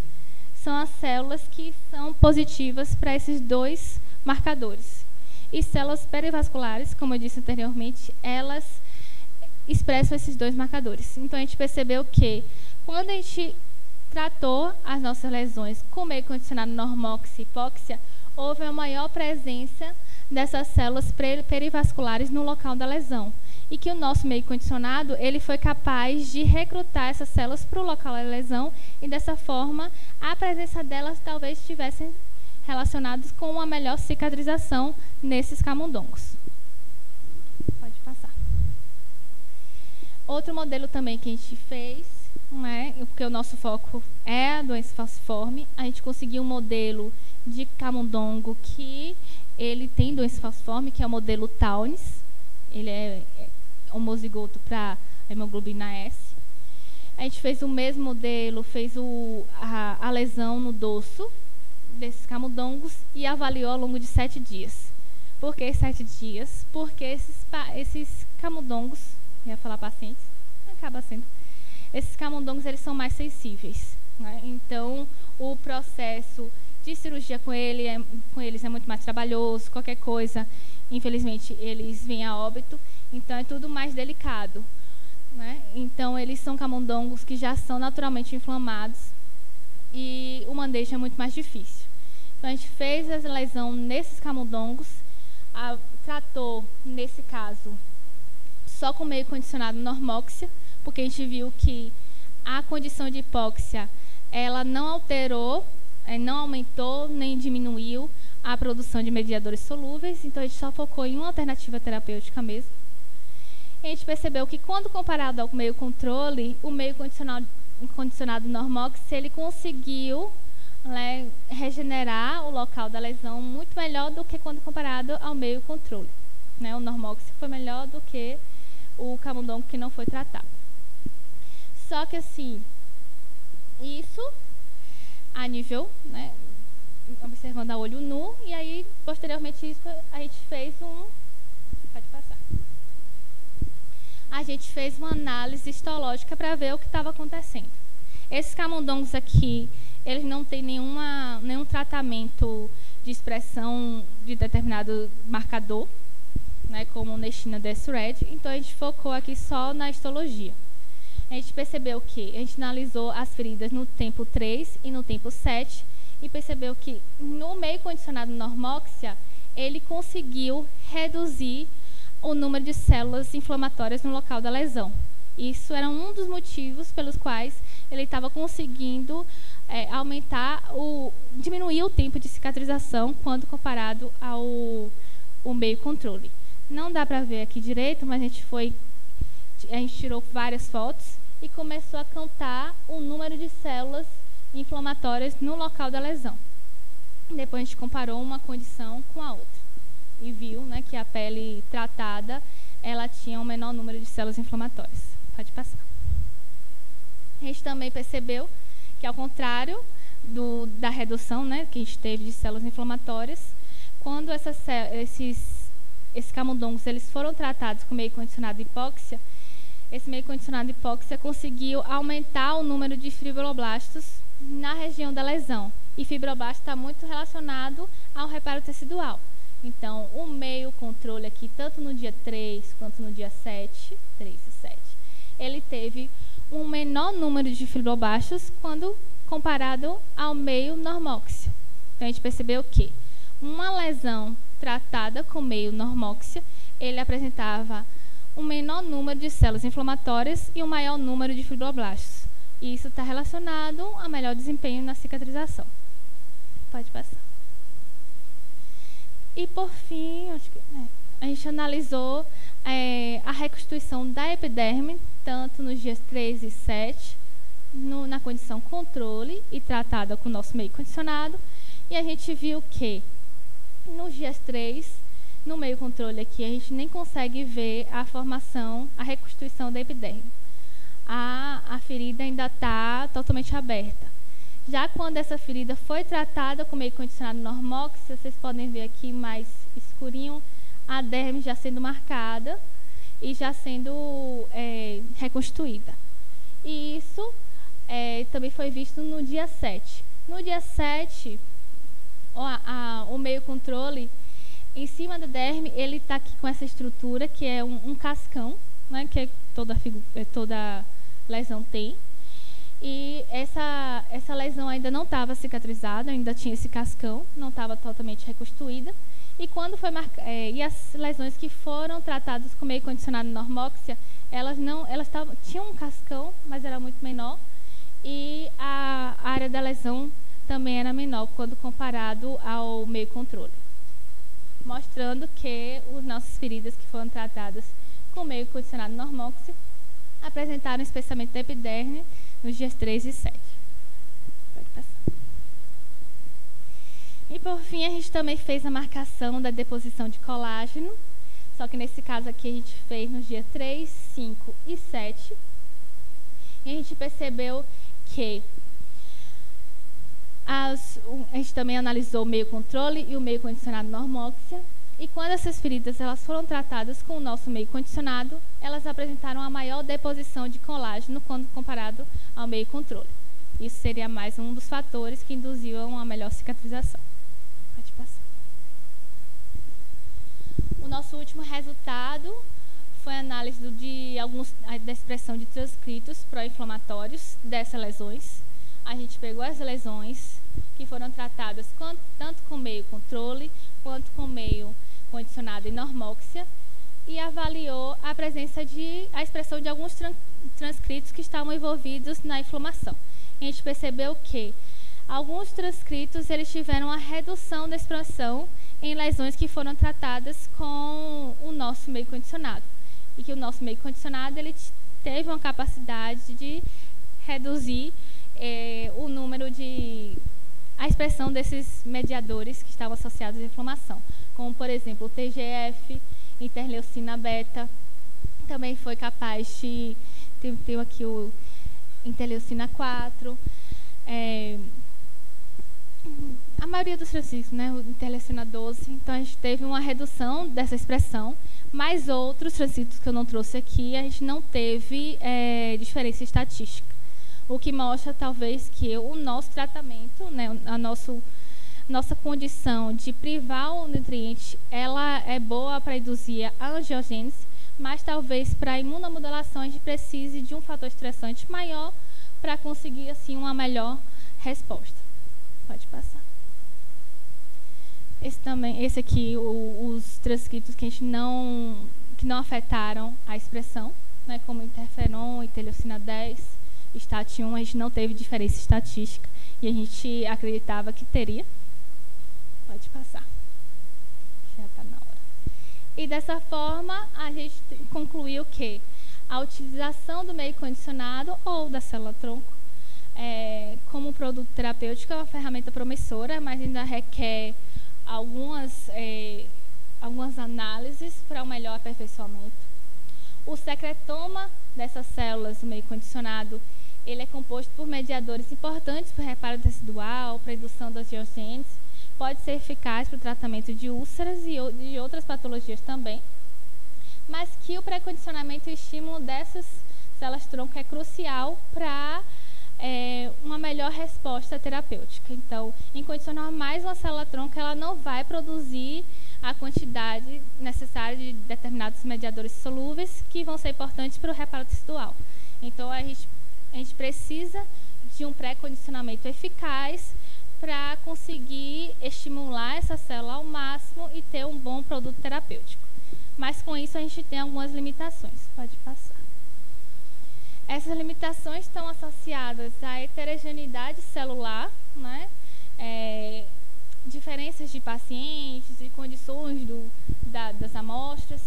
São as células que são positivas para esses 2 marcadores. E células perivasculares, como eu disse anteriormente, elas expressam esses 2 marcadores. Então, a gente percebeu que, quando a gente tratou as nossas lesões com meio condicionado normóxia e hipóxia, houve uma maior presença dessas células perivasculares no local da lesão. E que o nosso meio condicionado ele foi capaz de recrutar essas células para o local da lesão, e, dessa forma, a presença delas talvez estivessem relacionados com uma melhor cicatrização nesses camundongos. Pode passar. Outro modelo também que a gente fez, né, porque o nosso foco é a doença falciforme, a gente conseguiu um modelo de camundongo que ele tem doença falciforme, que é o modelo Townes. Ele é homozigoto para hemoglobina S. A gente fez o mesmo modelo, fez a lesão no dorso desses camundongos e avaliou ao longo de 7 dias. Por que 7 dias? Porque esses camundongos, ia falar pacientes, acaba sendo, esses camundongos eles são mais sensíveis. Né? Então, o processo de cirurgia com eles é muito mais trabalhoso, qualquer coisa, infelizmente, eles vêm a óbito, então é tudo mais delicado. Né? Então, eles são camundongos que já são naturalmente inflamados e o manejo é muito mais difícil. Então, a gente fez a lesão nesses camundongos, tratou, nesse caso, só com meio condicionado normóxia, porque a gente viu que a condição de hipóxia, ela não alterou, não aumentou nem diminuiu a produção de mediadores solúveis, então a gente só focou em uma alternativa terapêutica mesmo. E a gente percebeu que, quando comparado ao meio controle, o meio condicionado normóxia, ele conseguiu regenerar o local da lesão muito melhor do que quando comparado ao meio controle. Né? O normóxia foi melhor do que o camundongo que não foi tratado. Só que, assim, isso a nível, né, observando a olho nu, e aí, posteriormente isso, a gente fez pode passar. A gente fez uma análise histológica para ver o que estava acontecendo. Esses camundongos aqui, eles não têm nenhum tratamento de expressão de determinado marcador. né, como Nestina Desred, então a gente focou aqui só na histologia. A gente percebeu que a gente analisou as feridas no tempo 3 e no tempo 7 e percebeu que no meio condicionado normóxia, ele conseguiu reduzir o número de células inflamatórias no local da lesão. Isso era um dos motivos pelos quais ele estava conseguindo diminuir o tempo de cicatrização quando comparado ao meio controle. Não dá para ver aqui direito, mas a gente tirou várias fotos e começou a contar o número de células inflamatórias no local da lesão. Depois a gente comparou uma condição com a outra e viu, né, que a pele tratada ela tinha um menor número de células inflamatórias. Pode passar. A gente também percebeu que, ao contrário da redução, né, que a gente teve de células inflamatórias, quando esses camundongos eles foram tratados com meio condicionado de hipóxia, esse meio condicionado de hipóxia conseguiu aumentar o número de fibroblastos na região da lesão. E fibroblasto está muito relacionado ao reparo tecidual. Então, o meio controle aqui, tanto no dia 3 quanto no dia 7, 3 e 7, ele teve um menor número de fibroblastos quando comparado ao meio normóxia. Então, a gente percebeu que uma lesão tratada com meio normóxia, ele apresentava um menor número de células inflamatórias e um maior número de fibroblastos. E isso está relacionado a melhor desempenho na cicatrização. Pode passar. E, por fim, a gente analisou a reconstituição da epiderme, tanto nos dias 3 e 7, na condição controle e tratada com o nosso meio condicionado. E a gente viu que, nos dias 3, no meio controle aqui, a gente nem consegue ver a formação, a reconstituição da epiderme. A ferida ainda está totalmente aberta. Já quando essa ferida foi tratada com meio condicionado normóxia, vocês podem ver aqui mais escurinho, a derme já sendo marcada e já sendo reconstruída. E isso também foi visto no dia 7. No dia 7, o meio controle, em cima da derme, ele está aqui com essa estrutura, que é um cascão, né, que toda lesão tem. E essa lesão ainda não estava cicatrizada, ainda tinha esse cascão, não estava totalmente reconstruída. E quando foi e as lesões que foram tratadas com meio condicionado normóxia, elas tinham um cascão, mas era muito menor. E a área da lesão também era menor quando comparado ao meio controle, mostrando que as nossas feridas que foram tratadas com meio condicionado normóxia apresentaram espessamento da epiderme nos dias 3 e 7. Pode passar. E, por fim, a gente também fez a marcação da deposição de colágeno, só que nesse caso aqui a gente fez nos dias 3, 5 e 7. E a gente percebeu que a gente também analisou o meio controle e o meio condicionado normóxia. E quando essas feridas elas foram tratadas com o nosso meio condicionado, elas apresentaram a maior deposição de colágeno quando comparado ao meio controle. Isso seria mais um dos fatores que induziam a melhor cicatrização. Pode passar. O nosso último resultado foi a análise da expressão de transcritos pró-inflamatórios dessas lesões. A gente pegou as lesões que foram tratadas tanto com meio controle quanto com meio condicionado e normóxia e avaliou a expressão de alguns transcritos que estavam envolvidos na inflamação. A gente percebeu que alguns transcritos eles tiveram a redução da expressão em lesões que foram tratadas com o nosso meio condicionado. E que o nosso meio condicionado ele teve uma capacidade de reduzir o número a expressão desses mediadores que estavam associados à inflamação, como, por exemplo, o TGF, interleucina beta, também foi capaz de... Tem aqui o interleucina 4, a maioria dos transcritos, né, o interleucina 12, então a gente teve uma redução dessa expressão, mas outros transcritos que eu não trouxe aqui, a gente não teve diferença estatística. O que mostra, talvez, que o nosso tratamento, né, nossa condição de privar o nutriente, ela é boa para induzir a angiogênese, mas talvez para a imunomodulação a gente precise de um fator estressante maior para conseguir assim uma melhor resposta. Pode passar. Esse aqui, os transcritos que não afetaram a expressão, né, como interferon, interleucina 10, STAT1, a gente não teve diferença estatística e a gente acreditava que teria. Pode passar. Já está na hora. E dessa forma, a gente concluiu que a utilização do meio condicionado ou da célula-tronco como produto terapêutico é uma ferramenta promissora, mas ainda requer algumas análises para um melhor aperfeiçoamento. O secretoma dessas células do meio condicionado, ele é composto por mediadores importantes para o reparo tecidual, para a indução da angiogênese, pode ser eficaz para o tratamento de úlceras e de outras patologias também, mas que o pré-condicionamento e o estímulo dessas células-tronco é crucial para uma melhor resposta terapêutica. Então, em condicionar mais uma célula-tronco, ela não vai produzir a quantidade necessária de determinados mediadores solúveis que vão ser importantes para o reparo tecidual. Então, a gente precisa de um pré-condicionamento eficaz para conseguir estimular essa célula ao máximo e ter um bom produto terapêutico. Mas, com isso, a gente tem algumas limitações. Pode passar. Essas limitações estão associadas à heterogeneidade celular, né? Diferenças de pacientes e condições das amostras,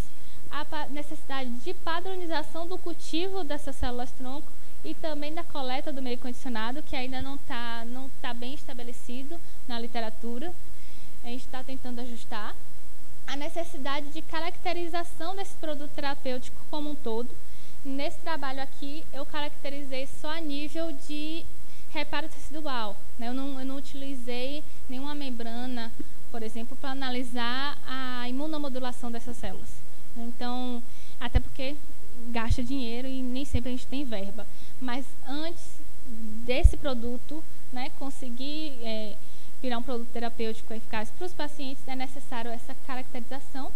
a necessidade de padronização do cultivo dessas células-tronco e também da coleta do meio condicionado, que ainda não tá bem estabelecido na literatura. A gente está tentando ajustar. A necessidade de caracterização desse produto terapêutico como um todo. Nesse trabalho aqui, eu caracterizei só a nível de reparo tecidual, né? Eu não utilizei nenhuma membrana, por exemplo, para analisar a imunomodulação dessas células. Então, até porque gasta dinheiro e nem sempre a gente tem verba. Mas antes desse produto, né, conseguir virar um produto terapêutico eficaz para os pacientes, é necessário essa caracterização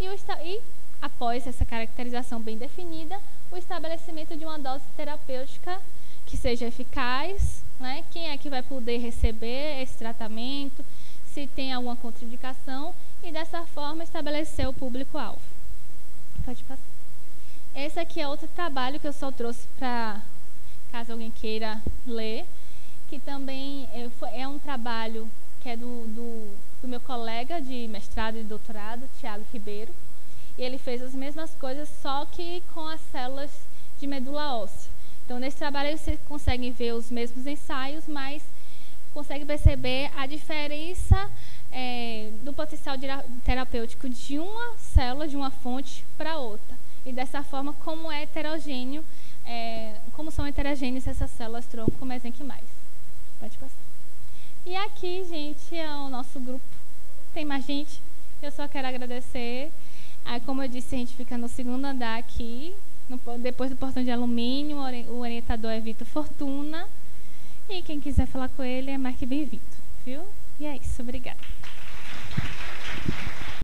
e após essa caracterização bem definida, o estabelecimento de uma dose terapêutica que seja eficaz, né? Quem é que vai poder receber esse tratamento, se tem alguma contraindicação, e dessa forma estabelecer o público-alvo. Pode passar. Esse aqui é outro trabalho que eu só trouxe para, caso alguém queira ler, que também é um trabalho que é do meu colega de mestrado e doutorado, Thiago Ribeiro. E ele fez as mesmas coisas, só que com as células de medula óssea. Então, nesse trabalho, vocês conseguem ver os mesmos ensaios, mas conseguem perceber a diferença do potencial terapêutico de uma célula, de uma fonte, para outra. E dessa forma, como é heterogêneo, como são heterogêneas essas células-tronco com mesenquimais. Pode passar. E aqui, gente, é o nosso grupo. Tem mais gente? Eu só quero agradecer. Como eu disse, a gente fica no segundo andar aqui, depois do portão de alumínio. O orientador é Vitor Fortuna. E quem quiser falar com ele é mais que bem-vindo, viu? E é isso, obrigada.